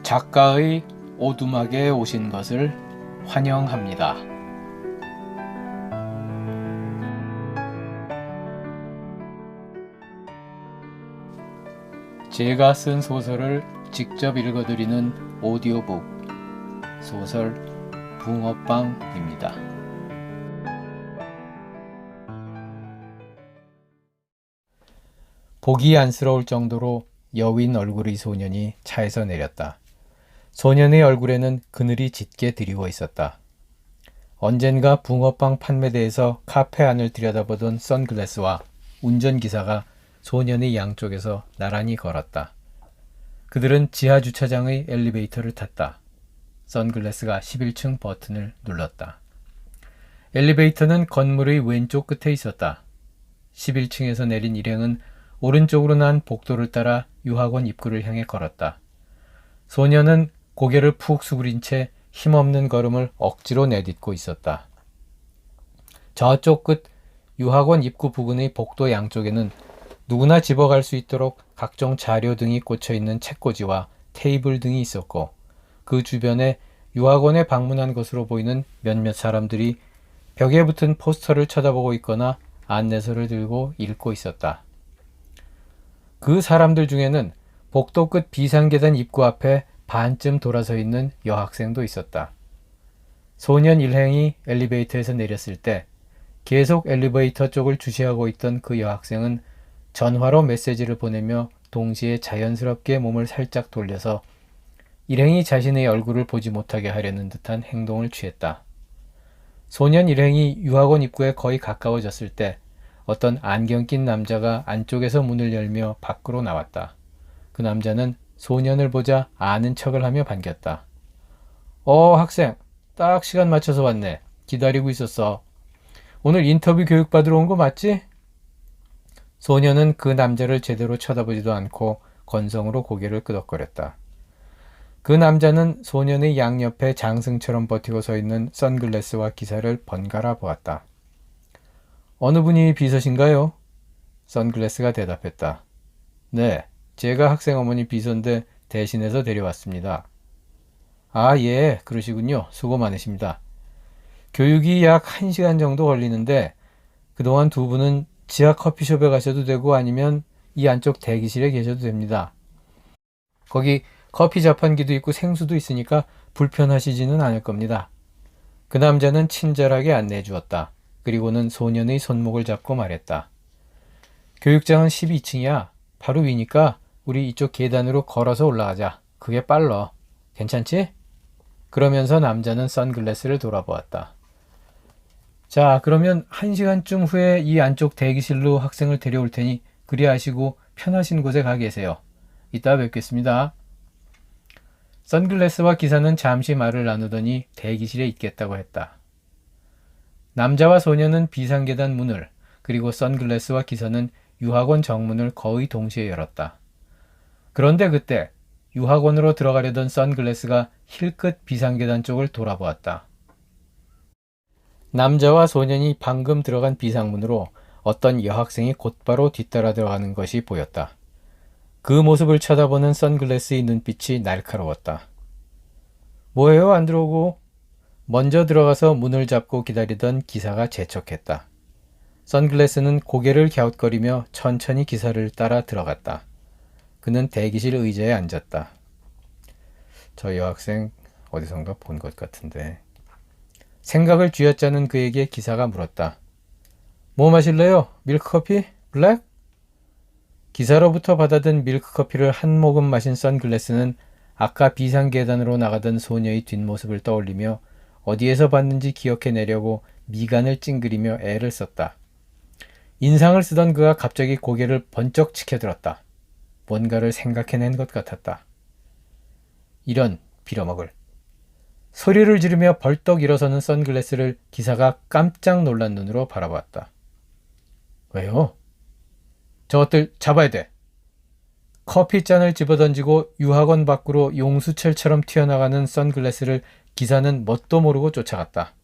작가의 오두막에 오신 것을 환영합니다. 제가 쓴 소설을 직접 읽어드리는 오디오북 소설 붕어빵입니다. 보기 안쓰러울 정도로 여윈 얼굴의 소년이 차에서 내렸다. 소년의 얼굴에는 그늘이 짙게 드리워 있었다. 언젠가 붕어빵 판매대에서 카페 안을 들여다보던 선글라스와 운전기사가 소년의 양쪽에서 나란히 걸었다. 그들은 지하주차장의 엘리베이터를 탔다. 선글라스가 11층 버튼을 눌렀다. 엘리베이터는 건물의 왼쪽 끝에 있었다. 11층에서 내린 일행은 오른쪽으로 난 복도를 따라 유학원 입구를 향해 걸었다. 소년은 고개를 푹 수그린 채 힘없는 걸음을 억지로 내딛고 있었다. 저쪽 끝 유학원 입구 부근의 복도 양쪽에는 누구나 집어갈 수 있도록 각종 자료 등이 꽂혀있는 책꽂이와 테이블 등이 있었고, 그 주변에 유학원에 방문한 것으로 보이는 몇몇 사람들이 벽에 붙은 포스터를 쳐다보고 있거나 안내서를 들고 읽고 있었다. 그 사람들 중에는 복도 끝 비상계단 입구 앞에 반쯤 돌아서 있는 여학생도 있었다. 소년 일행이 엘리베이터에서 내렸을 때 계속 엘리베이터 쪽을 주시하고 있던 그 여학생은 전화로 메시지를 보내며 동시에 자연스럽게 몸을 살짝 돌려서 일행이 자신의 얼굴을 보지 못하게 하려는 듯한 행동을 취했다. 소년 일행이 유학원 입구에 거의 가까워졌을 때 어떤 안경 낀 남자가 안쪽에서 문을 열며 밖으로 나왔다. 그 남자는 소년을 보자 아는 척을 하며 반겼다. 학생, 딱 시간 맞춰서 왔네. 기다리고 있었어. 오늘 인터뷰 교육 받으러 온 거 맞지? 소년은 그 남자를 제대로 쳐다보지도 않고 건성으로 고개를 끄덕거렸다. 그 남자는 소년의 양옆에 장승처럼 버티고 서 있는 선글라스와 기사를 번갈아 보았다. 어느 분이 비서신가요? 선글라스가 대답했다. 네, 제가 학생 어머니 비서인데 대신해서 데려왔습니다. 아, 예, 그러시군요. 수고 많으십니다. 교육이 약 1시간 정도 걸리는데 그동안 두 분은 지하 커피숍에 가셔도 되고 아니면 이 안쪽 대기실에 계셔도 됩니다. 거기 커피 자판기도 있고 생수도 있으니까 불편하시지는 않을 겁니다. 그 남자는 친절하게 안내해 주었다. 그리고는 소년의 손목을 잡고 말했다. 교육장은 12층이야. 바로 위니까 우리 이쪽 계단으로 걸어서 올라가자. 그게 빨라. 괜찮지? 그러면서 남자는 선글라스를 돌아보았다. 자, 그러면 1시간쯤 후에 이 안쪽 대기실로 학생을 데려올 테니 그리 하시고 편하신 곳에 가 계세요. 이따 뵙겠습니다. 선글라스와 기사는 잠시 말을 나누더니 대기실에 있겠다고 했다. 남자와 소년은 비상계단 문을, 그리고 선글라스와 기사는 유학원 정문을 거의 동시에 열었다. 그런데 그때 유학원으로 들어가려던 선글라스가 힐끗 비상계단 쪽을 돌아보았다. 남자와 소년이 방금 들어간 비상문으로 어떤 여학생이 곧바로 뒤따라 들어가는 것이 보였다. 그 모습을 쳐다보는 선글라스의 눈빛이 날카로웠다. 뭐예요? 안 들어오고? 먼저 들어가서 문을 잡고 기다리던 기사가 재촉했다. 선글라스는 고개를 갸웃거리며 천천히 기사를 따라 들어갔다. 그는 대기실 의자에 앉았다. 저 여학생 어디선가 본 것 같은데. 생각을 쥐어짜는 그에게 기사가 물었다. 뭐 마실래요? 밀크커피? 블랙? 기사로부터 받아든 밀크커피를 한 모금 마신 선글라스는 아까 비상계단으로 나가던 소녀의 뒷모습을 떠올리며 어디에서 봤는지 기억해내려고 미간을 찡그리며 애를 썼다. 인상을 쓰던 그가 갑자기 고개를 번쩍 치켜들었다. 뭔가를 생각해낸 것 같았다. 이런 빌어먹을. 소리를 지르며 벌떡 일어서는 선글라스를 기사가 깜짝 놀란 눈으로 바라보았다. 왜요? 저것들 잡아야 돼. 커피잔을 집어던지고 유학원 밖으로 용수철처럼 튀어나가는 선글라스를 기사는 뭣도 모르고 쫓아갔다.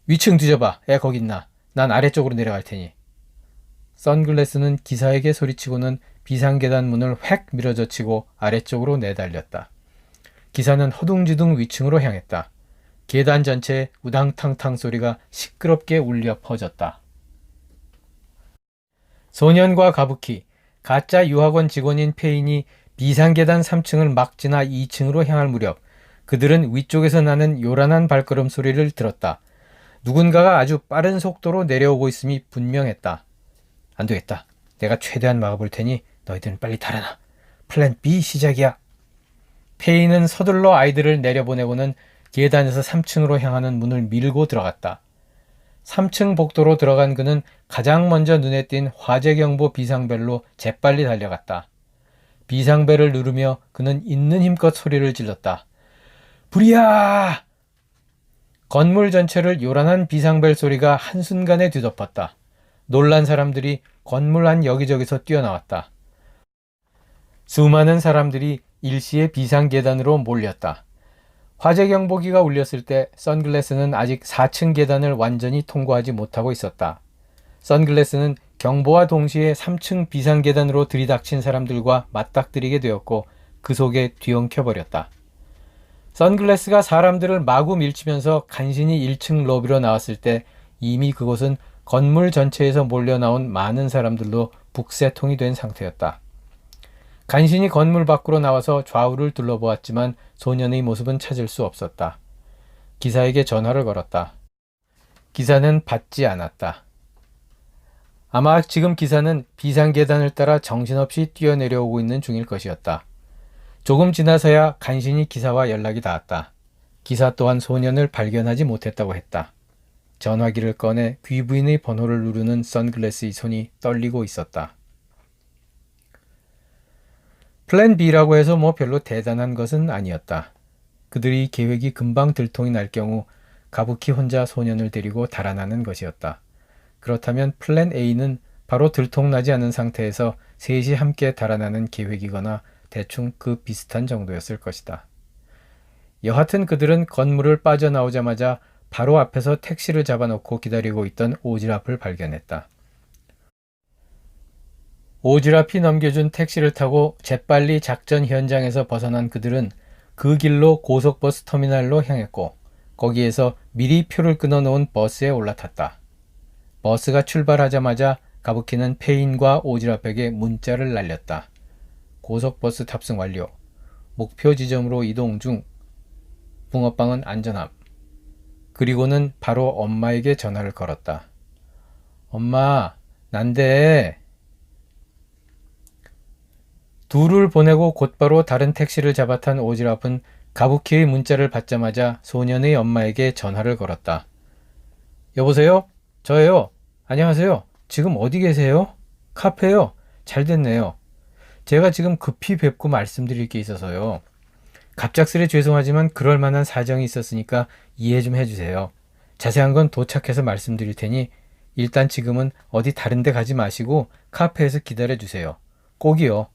위층 뒤져봐. 애 거기 있나. 난 아래쪽으로 내려갈 테니. 선글라스는 기사에게 소리치고는 비상계단 문을 획 밀어젖히고 아래쪽으로 내달렸다. 기사는 허둥지둥 위층으로 향했다. 계단 전체에 우당탕탕 소리가 시끄럽게 울려 퍼졌다. 소년과 가부키, 가짜 유학원 직원인 페인이 비상계단 3층을 막 지나 2층으로 향할 무렵 그들은 위쪽에서 나는 요란한 발걸음 소리를 들었다. 누군가가 아주 빠른 속도로 내려오고 있음이 분명했다. 안 되겠다. 내가 최대한 막아볼 테니 너희들은 빨리 달아나. 플랜 B 시작이야. 페이는 서둘러 아이들을 내려보내고는 계단에서 3층으로 향하는 문을 밀고 들어갔다. 3층 복도로 들어간 그는 가장 먼저 눈에 띈 화재경보 비상벨로 재빨리 달려갔다. 비상벨을 누르며 그는 있는 힘껏 소리를 질렀다. 불이야! 건물 전체를 요란한 비상벨 소리가 한순간에 뒤덮었다. 놀란 사람들이 건물 안 여기저기서 뛰어나왔다. 수많은 사람들이 일시에 비상계단으로 몰렸다. 화재경보기가 울렸을 때 선글라스는 아직 4층 계단을 완전히 통과하지 못하고 있었다. 선글라스는 경보와 동시에 3층 비상계단으로 들이닥친 사람들과 맞닥뜨리게 되었고 그 속에 뒤엉켜버렸다. 선글라스가 사람들을 마구 밀치면서 간신히 1층 로비로 나왔을 때 이미 그곳은 건물 전체에서 몰려나온 많은 사람들로 북새통이 된 상태였다. 간신히 건물 밖으로 나와서 좌우를 둘러보았지만 소년의 모습은 찾을 수 없었다. 기사에게 전화를 걸었다. 기사는 받지 않았다. 아마 지금 기사는 비상계단을 따라 정신없이 뛰어내려오고 있는 중일 것이었다. 조금 지나서야 간신히 기사와 연락이 닿았다. 기사 또한 소년을 발견하지 못했다고 했다. 전화기를 꺼내 귀부인의 번호를 누르는 선글라스의 손이 떨리고 있었다. 플랜 B라고 해서 뭐 별로 대단한 것은 아니었다. 그들의 계획이 금방 들통이 날 경우 가부키 혼자 소년을 데리고 달아나는 것이었다. 그렇다면 플랜 A는 바로 들통나지 않은 상태에서 셋이 함께 달아나는 계획이거나 대충 그 비슷한 정도였을 것이다. 여하튼 그들은 건물을 빠져나오자마자 바로 앞에서 택시를 잡아놓고 기다리고 있던 오지랖을 발견했다. 오지랖이 넘겨준 택시를 타고 재빨리 작전 현장에서 벗어난 그들은 그 길로 고속버스 터미널로 향했고 거기에서 미리 표를 끊어놓은 버스에 올라탔다. 버스가 출발하자마자 가부키는 페인과 오지랖에게 문자를 날렸다. 고속버스 탑승 완료. 목표 지점으로 이동 중. 붕어빵은 안전함. 그리고는 바로 엄마에게 전화를 걸었다. 엄마, 난데. 둘을 보내고 곧바로 다른 택시를 잡아탄 오지랖은 가부키의 문자를 받자마자 소년의 엄마에게 전화를 걸었다. 여보세요? 저예요. 안녕하세요. 지금 어디 계세요? 카페요. 잘 됐네요. 제가 지금 급히 뵙고 말씀드릴 게 있어서요. 갑작스레 죄송하지만 그럴 만한 사정이 있었으니까 이해 좀 해주세요. 자세한 건 도착해서 말씀드릴 테니 일단 지금은 어디 다른 데 가지 마시고 카페에서 기다려주세요. 꼭이요.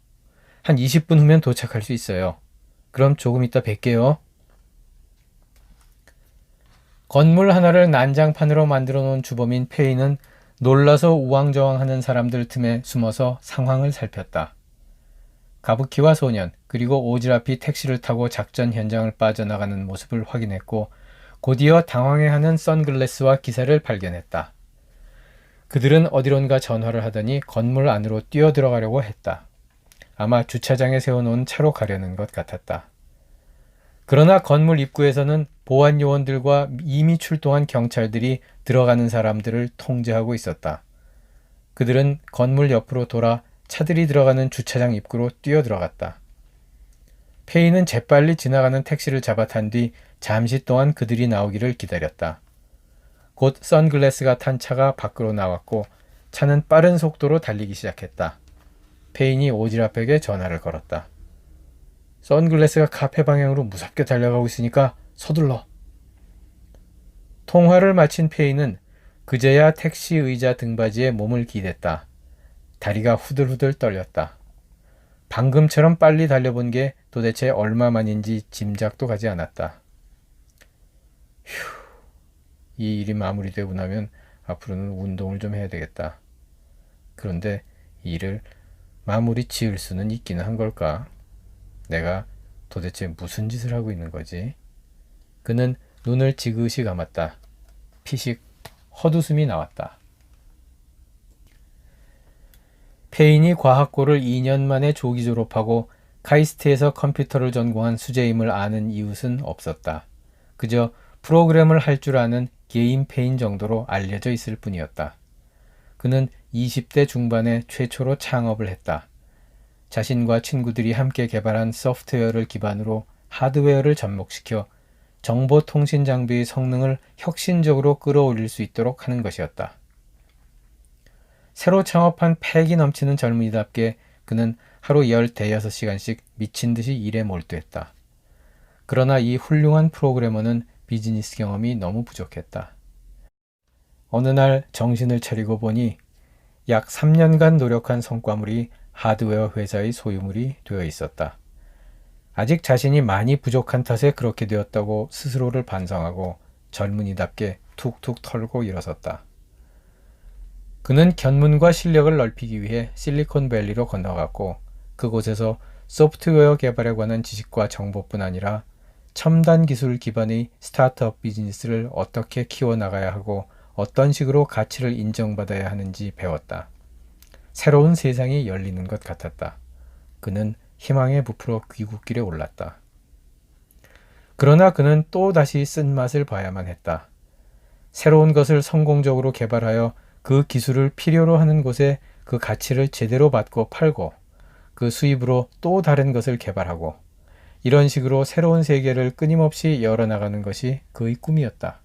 한 20분 후면 도착할 수 있어요. 그럼 조금 이따 뵐게요. 건물 하나를 난장판으로 만들어 놓은 주범인 페이는 놀라서 우왕좌왕하는 사람들 틈에 숨어서 상황을 살폈다. 가부키와 소년 그리고 오지랖이 택시를 타고 작전 현장을 빠져나가는 모습을 확인했고 곧이어 당황해하는 선글라스와 기사를 발견했다. 그들은 어디론가 전화를 하더니 건물 안으로 뛰어들어가려고 했다. 아마 주차장에 세워놓은 차로 가려는 것 같았다. 그러나 건물 입구에서는 보안 요원들과 이미 출동한 경찰들이 들어가는 사람들을 통제하고 있었다. 그들은 건물 옆으로 돌아 차들이 들어가는 주차장 입구로 뛰어들어갔다. 페이는 재빨리 지나가는 택시를 잡아탄 뒤 잠시 동안 그들이 나오기를 기다렸다. 곧 선글라스가 탄 차가 밖으로 나왔고 차는 빠른 속도로 달리기 시작했다. 페인이 오지랖에게 전화를 걸었다. 선글라스가 카페 방향으로 무섭게 달려가고 있으니까 서둘러. 통화를 마친 페인은 그제야 택시 의자 등받이에 몸을 기댔다. 다리가 후들후들 떨렸다. 방금처럼 빨리 달려본 게 도대체 얼마만인지 짐작도 가지 않았다. 휴, 이 일이 마무리되고 나면 앞으로는 운동을 좀 해야 되겠다. 그런데 이 일을 마무리 지을 수는 있기는 한 걸까? 내가 도대체 무슨 짓을 하고 있는 거지? 그는 눈을 지그시 감았다. 피식 헛웃음이 나왔다. 페인이 과학고를 2년 만에 조기 졸업하고 카이스트에서 컴퓨터를 전공한 수재임을 아는 이웃은 없었다. 그저 프로그램을 할 줄 아는 게임 페인 정도로 알려져 있을 뿐이었다. 그는 20대 중반에 최초로 창업을 했다. 자신과 친구들이 함께 개발한 소프트웨어를 기반으로 하드웨어를 접목시켜 정보통신 장비의 성능을 혁신적으로 끌어올릴 수 있도록 하는 것이었다. 새로 창업한 패기 넘치는 젊은이답게 그는 하루 15시간씩 미친 듯이 일에 몰두했다. 그러나 이 훌륭한 프로그래머는 비즈니스 경험이 너무 부족했다. 어느 날 정신을 차리고 보니 약 3년간 노력한 성과물이 하드웨어 회사의 소유물이 되어 있었다. 아직 자신이 많이 부족한 탓에 그렇게 되었다고 스스로를 반성하고 젊은이답게 툭툭 털고 일어섰다. 그는 견문과 실력을 넓히기 위해 실리콘밸리로 건너갔고 그곳에서 소프트웨어 개발에 관한 지식과 정보뿐 아니라 첨단 기술 기반의 스타트업 비즈니스를 어떻게 키워나가야 하고 어떤 식으로 가치를 인정받아야 하는지 배웠다. 새로운 세상이 열리는 것 같았다. 그는 희망에 부풀어 귀국길에 올랐다. 그러나 그는 또다시 쓴맛을 봐야만 했다. 새로운 것을 성공적으로 개발하여 그 기술을 필요로 하는 곳에 그 가치를 제대로 받고 팔고 그 수입으로 또 다른 것을 개발하고 이런 식으로 새로운 세계를 끊임없이 열어나가는 것이 그의 꿈이었다.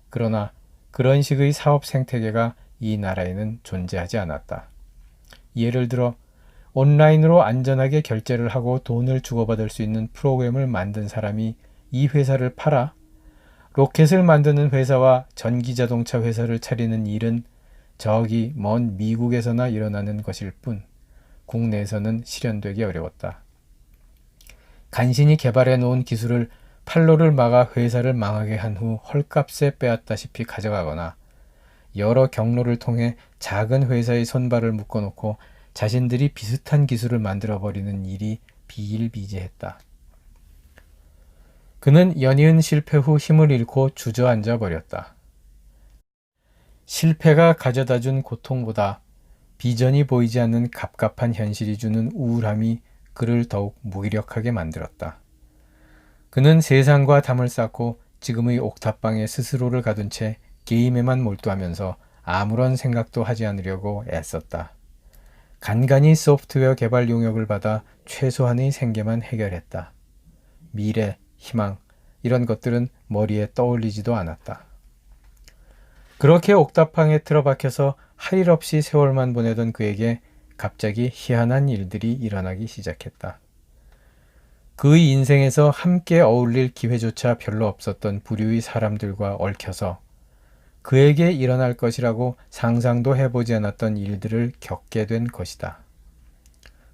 그러나 그런 식의 사업 생태계가 이 나라에는 존재하지 않았다. 예를 들어 온라인으로 안전하게 결제를 하고 돈을 주고받을 수 있는 프로그램을 만든 사람이 이 회사를 팔아 로켓을 만드는 회사와 전기자동차 회사를 차리는 일은 저기 먼 미국에서나 일어나는 것일 뿐 국내에서는 실현되기 어려웠다. 간신히 개발해 놓은 기술을 판로를 막아 회사를 망하게 한 후 헐값에 빼앗다시피 가져가거나 여러 경로를 통해 작은 회사의 손발을 묶어놓고 자신들이 비슷한 기술을 만들어버리는 일이 비일비재했다. 그는 연이은 실패 후 힘을 잃고 주저앉아 버렸다. 실패가 가져다준 고통보다 비전이 보이지 않는 갑갑한 현실이 주는 우울함이 그를 더욱 무기력하게 만들었다. 그는 세상과 담을 쌓고 지금의 옥탑방에 스스로를 가둔 채 게임에만 몰두하면서 아무런 생각도 하지 않으려고 애썼다. 간간히 소프트웨어 개발 용역을 받아 최소한의 생계만 해결했다. 미래, 희망, 이런 것들은 머리에 떠올리지도 않았다. 그렇게 옥탑방에 틀어박혀서 할 일 없이 세월만 보내던 그에게 갑자기 희한한 일들이 일어나기 시작했다. 그의 인생에서 함께 어울릴 기회조차 별로 없었던 부류의 사람들과 얽혀서 그에게 일어날 것이라고 상상도 해보지 않았던 일들을 겪게 된 것이다.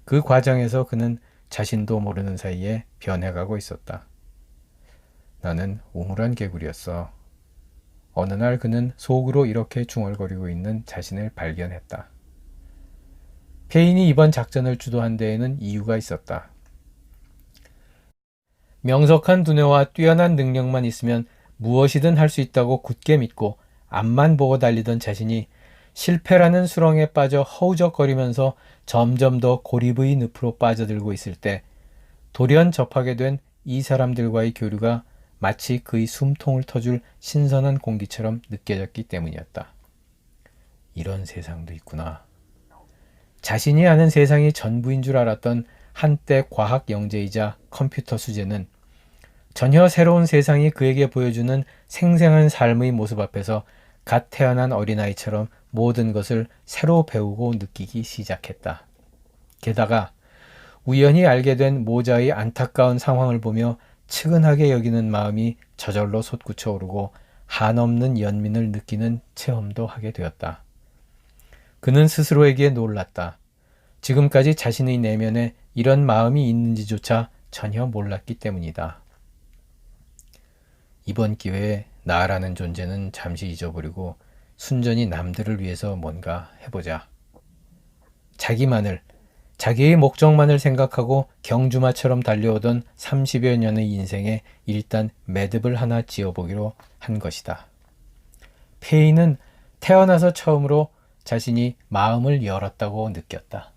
그 과정에서 그는 자신도 모르는 사이에 변해가고 있었다. 나는 우물한 개구리였어. 어느 날 그는 속으로 이렇게 중얼거리고 있는 자신을 발견했다. 페인이 이번 작전을 주도한 데에는 이유가 있었다. 명석한 두뇌와 뛰어난 능력만 있으면 무엇이든 할 수 있다고 굳게 믿고 앞만 보고 달리던 자신이 실패라는 수렁에 빠져 허우적거리면서 점점 더 고립의 늪으로 빠져들고 있을 때 돌연 접하게 된 이 사람들과의 교류가 마치 그의 숨통을 터줄 신선한 공기처럼 느껴졌기 때문이었다. 이런 세상도 있구나. 자신이 아는 세상이 전부인 줄 알았던 한때 과학 영재이자 컴퓨터 수재는 전혀 새로운 세상이 그에게 보여주는 생생한 삶의 모습 앞에서 갓 태어난 어린아이처럼 모든 것을 새로 배우고 느끼기 시작했다. 게다가 우연히 알게 된 모자의 안타까운 상황을 보며 측은하게 여기는 마음이 저절로 솟구쳐 오르고 한없는 연민을 느끼는 체험도 하게 되었다. 그는 스스로에게 놀랐다. 지금까지 자신의 내면에 이런 마음이 있는지조차 전혀 몰랐기 때문이다. 이번 기회에 나라는 존재는 잠시 잊어버리고 순전히 남들을 위해서 뭔가 해보자. 자기만을, 자기의 목적만을 생각하고 경주마처럼 달려오던 30여 년의 인생에 일단 매듭을 하나 지어보기로 한 것이다. 페이는 태어나서 처음으로 자신이 마음을 열었다고 느꼈다.